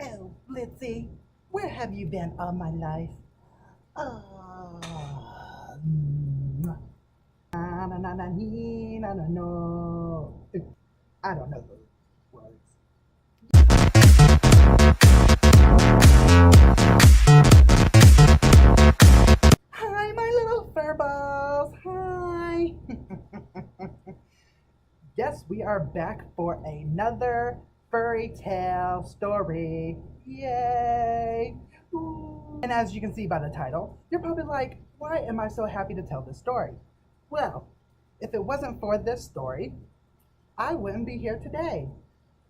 Oh, Blitzy, where have you been all my life? Oh, na na na na nee, na na no. I don't know those words. Hi, my little furballs. Hi. Yes, we are back for another furry tale story. Yay! Ooh. And as you can see by the title, you're probably like, why am I so happy to tell this story? Well, if it wasn't for this story, I wouldn't be here today.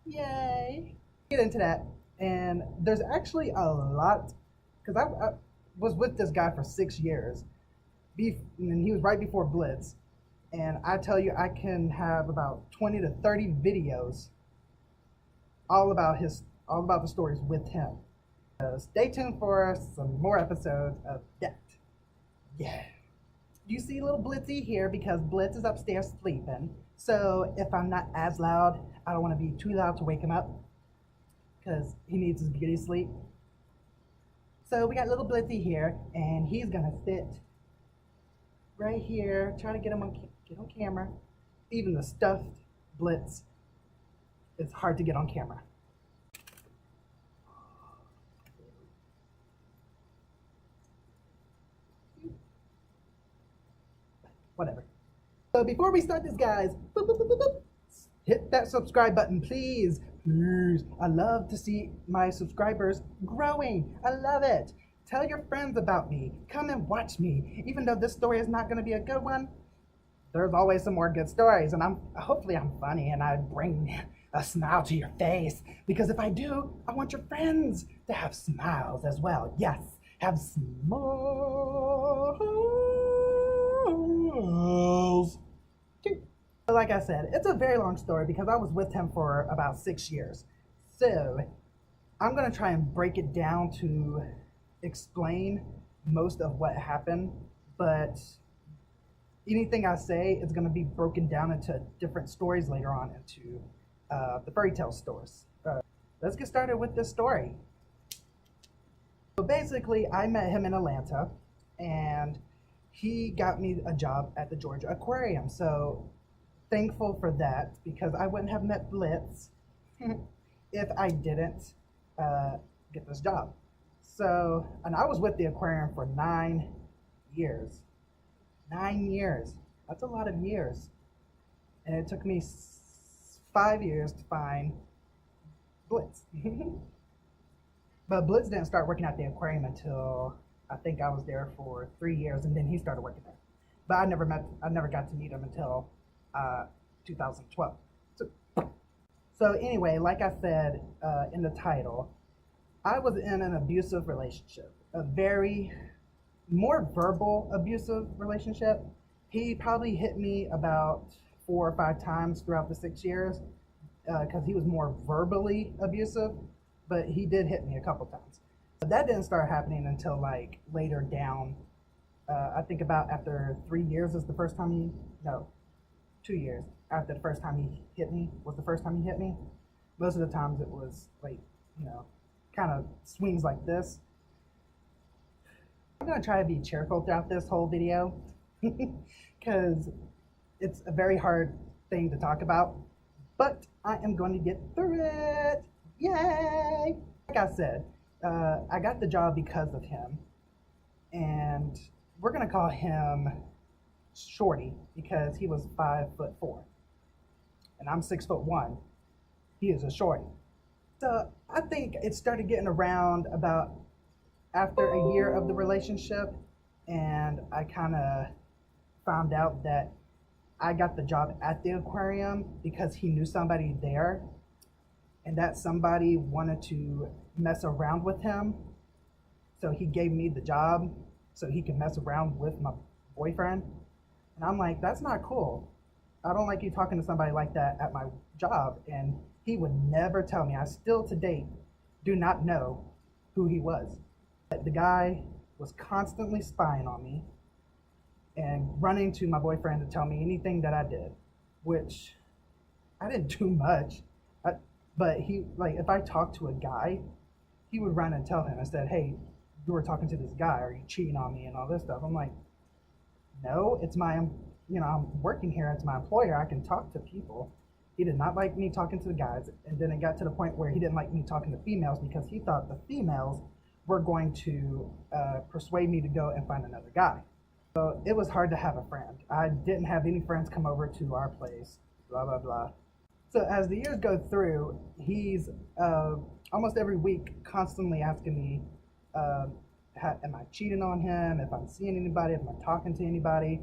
Yay! Get into that. And there's actually a lot, because I was with this guy for 6 years, and he was right before Blitz. And I tell you, I can have about 20 to 30 videos all about the stories with him. Stay tuned for some more episodes of that. Yeah. You see little Blitzy here because Blitz is upstairs sleeping. So if I'm not as loud, I don't want to be too loud to wake him up because he needs his beauty sleep. So we got little Blitzy here, and he's gonna sit right here. Try to get him get on camera. Even the stuffed Blitz is hard to get on camera. Whatever. So before we start this, guys, boop, boop, boop, boop, boop, hit that subscribe button, please. Please. I love to see my subscribers growing. I love it. Tell your friends about me. Come and watch me. Even though this story is not going to be a good one, there's always some more good stories, and hopefully I'm funny and I bring a smile to your face. Because if I do, I want your friends to have smiles as well. Yes, have smiles. Like I said, it's a very long story because I was with him for about 6 years. So I'm going to try and break it down to explain most of what happened, but anything I say is going to be broken down into different stories later on into the fairy tale stores. Let's get started with this story. So basically, I met him in Atlanta, and he got me a job at the Georgia Aquarium. So thankful for that because I wouldn't have met Blitz if I didn't get this job. So, and I was with the aquarium for 9 years. 9 years. That's a lot of years. And it took me 5 years to find Blitz. But Blitz didn't start working at the aquarium until I think I was there for 3 years, and then he started working there. But I never got to meet him until 2012. So anyway, like I said in the title, I was in an abusive relationship, a very more verbal abusive relationship. He probably hit me about 4 or 5 times throughout the 6 years because he was more verbally abusive, but he did hit me a couple times. But that didn't start happening until like later down. I think about after 3 years is the first time he, no, 2 years after the first time he hit me was the first time he hit me. Most of the times it was like, kind of swings like this. I'm gonna try to be cheerful throughout this whole video because it's a very hard thing to talk about, but I am going to get through it. Yay! Like I said, I got the job because of him, and we're gonna call him Shorty because he was 5'4", and I'm 6'1". He is a shorty. So I think it started getting around about after a year of the relationship, and I kind of found out that I got the job at the aquarium because he knew somebody there, and that somebody wanted to mess around with him. So he gave me the job so he could mess around with my boyfriend. And I'm like, that's not cool. I don't like you talking to somebody like that at my job. And he would never tell me. I still to date do not know who he was. But the guy was constantly spying on me and running to my boyfriend to tell me anything that I did, which I didn't do much. But he, like, if I talked to a guy he would run and tell him and said, hey, you were talking to this guy, are you cheating on me and all this stuff. I'm like, no, it's my, I'm working here, it's my employer, I can talk to people. He did not like me talking to the guys, and then it got to the point where he didn't like me talking to females because he thought the females were going to persuade me to go and find another guy. So it was hard to have a friend. I didn't have any friends come over to our place, blah, blah, blah. So as the years go through, he's almost every week constantly asking me, am I cheating on him, if I'm seeing anybody, if I'm talking to anybody.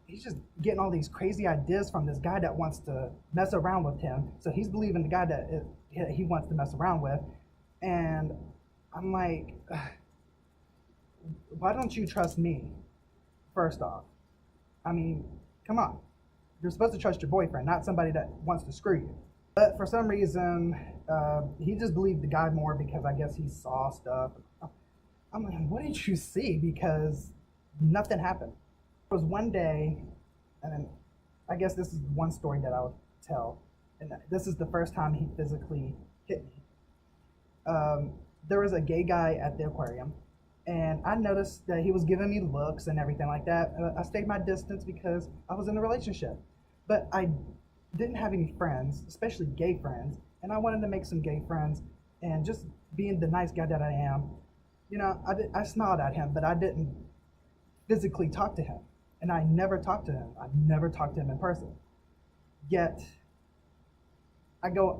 He's just getting all these crazy ideas from this guy that wants to mess around with him. So he's believing the guy that he wants to mess around with. And I'm like, why don't you trust me, first off? I mean, come on. You're supposed to trust your boyfriend, not somebody that wants to screw you. But for some reason, he just believed the guy more because I guess he saw stuff. I'm like, what did you see? Because nothing happened. It was one day, and I guess this is one story that I'll tell, and this is the first time he physically hit me. There was a gay guy at the aquarium, and I noticed that he was giving me looks and everything like that. I stayed my distance because I was in a relationship, but I didn't have any friends, especially gay friends, and I wanted to make some gay friends, and just being the nice guy that I am, I smiled at him, but I didn't physically talk to him. And I never talked to him. I never talked to him in person. Yet,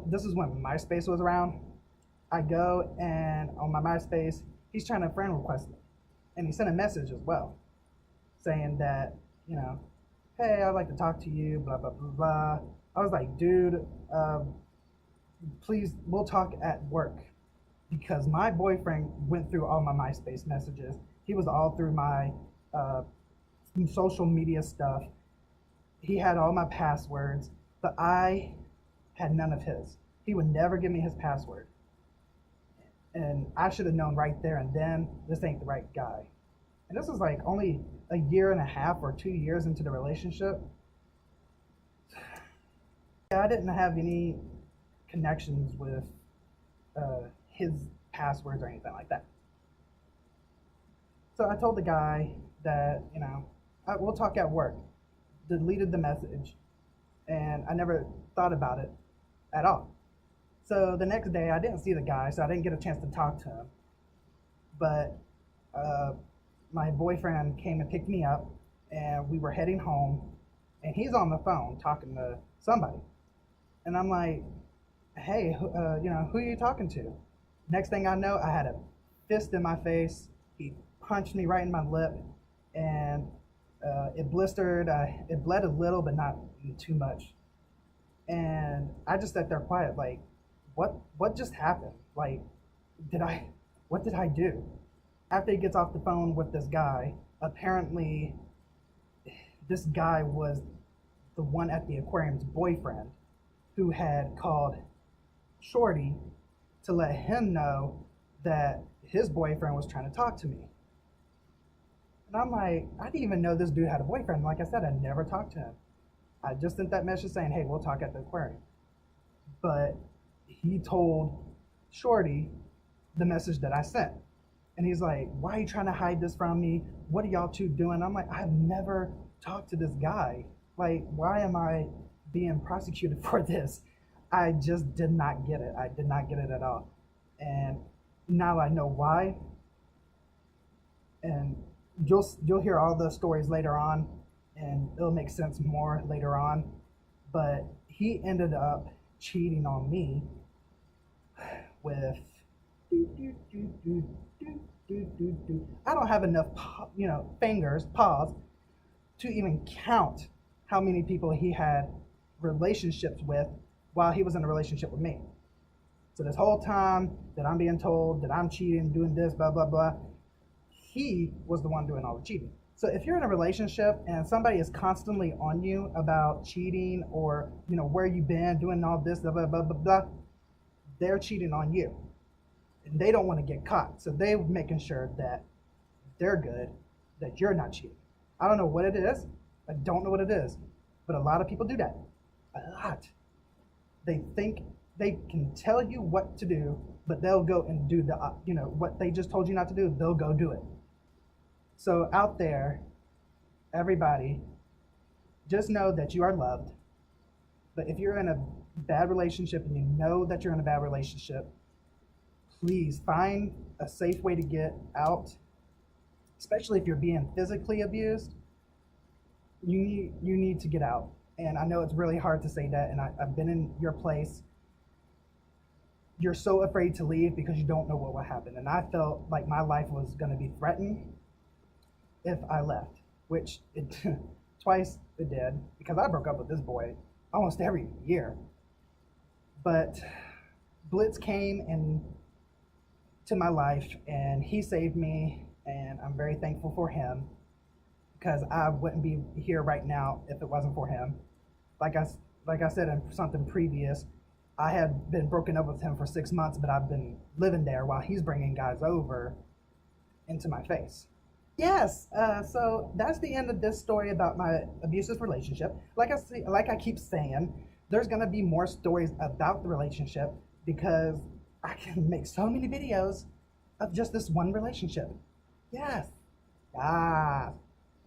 this is when MySpace was around. I go and on my MySpace, he's trying to friend request me. And he sent a message as well, saying that, hey, I'd like to talk to you, blah, blah, blah, blah. I was like, dude, please, we'll talk at work. Because my boyfriend went through all my MySpace messages. He was all through my social media stuff. He had all my passwords, but I had none of his. He would never give me his password. And I should have known right there and then, this ain't the right guy. And this was like only a year and a half or 2 years into the relationship. I didn't have any connections with his passwords or anything like that. So I told the guy that, we'll talk at work. Deleted the message, and I never thought about it at all. So the next day, I didn't see the guy, so I didn't get a chance to talk to him. But my boyfriend came and picked me up, and we were heading home, and he's on the phone talking to somebody. And I'm like, hey, who are you talking to? Next thing I know, I had a fist in my face. He punched me right in my lip, and it blistered. It bled a little, but not too much. And I just sat there quiet, like, what just happened? Like, what did I do? After he gets off the phone with this guy, apparently this guy was the one at the aquarium's boyfriend who had called Shorty to let him know that his boyfriend was trying to talk to me. And I'm like, I didn't even know this dude had a boyfriend. Like I said, I never talked to him. I just sent that message saying, hey, we'll talk at the aquarium. But he told Shorty the message that I sent. And he's like, why are you trying to hide this from me? What are y'all two doing? I'm like, I've never talked to this guy. Like, why am I being prosecuted for this? I just did not get it. I did not get it at all. And now I know why. And you'll hear all the stories later on, and it'll make sense more later on. But he ended up cheating on me with I don't have enough paws to even count how many people he had relationships with while he was in a relationship with me. So this whole time that I'm being told that I'm cheating, doing this, blah, blah, blah, he was the one doing all the cheating. So if you're in a relationship and somebody is constantly on you about cheating or, where you've been, doing all this, blah, blah, blah, blah, blah, they're cheating on you. And they don't want to get caught. So they're making sure that they're good, that you're not cheating. I don't know what it is. I don't know what it is. But a lot of people do that. A lot. They think They can tell you what to do, but they'll go and do the, what they just told you not to do, they'll go do it. So out there, everybody, just know that you are loved. But if you're in a bad relationship and you know that you're in a bad relationship, please find a safe way to get out, especially if you're being physically abused. You need to get out. And I know it's really hard to say that, and I've been in your place. You're so afraid to leave because you don't know what will happen. And I felt like my life was going to be threatened if I left, which it twice it did, because I broke up with this boy almost every year. But Blitz came into my life and he saved me, and I'm very thankful for him, because I wouldn't be here right now if it wasn't for him. Like I said in something previous, I had been broken up with him for 6 months, but I've been living there while he's bringing guys over into my face. Yes, so that's the end of this story about my abusive relationship. Like I keep saying, there's gonna be more stories about the relationship, because I can make so many videos of just this one relationship. Yes, ah,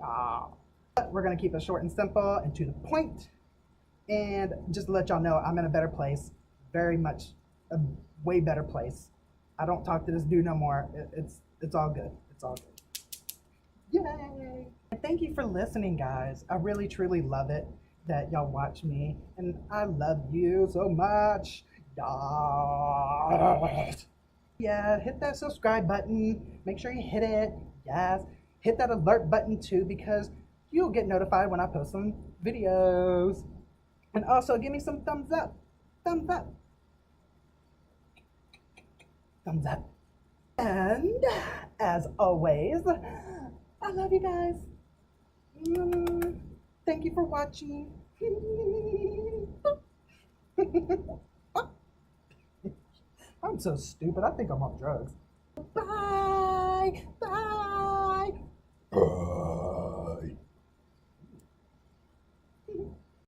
ah. But we're gonna keep it short and simple and to the point. And just to let y'all know, I'm in a better place, very much a way better place. I don't talk to this dude no more. It's all good. It's all good. Yay! And thank you for listening, guys. I really truly love it that y'all watch me, and I love you so much. Yes. Yeah, hit that subscribe button. Make sure you hit it. Yes. Hit that alert button too, because you'll get notified when I post some videos. And also give me some thumbs up. Thumbs up. Thumbs up. And as always, I love you guys. Thank you for watching. I'm so stupid. I think I'm on drugs.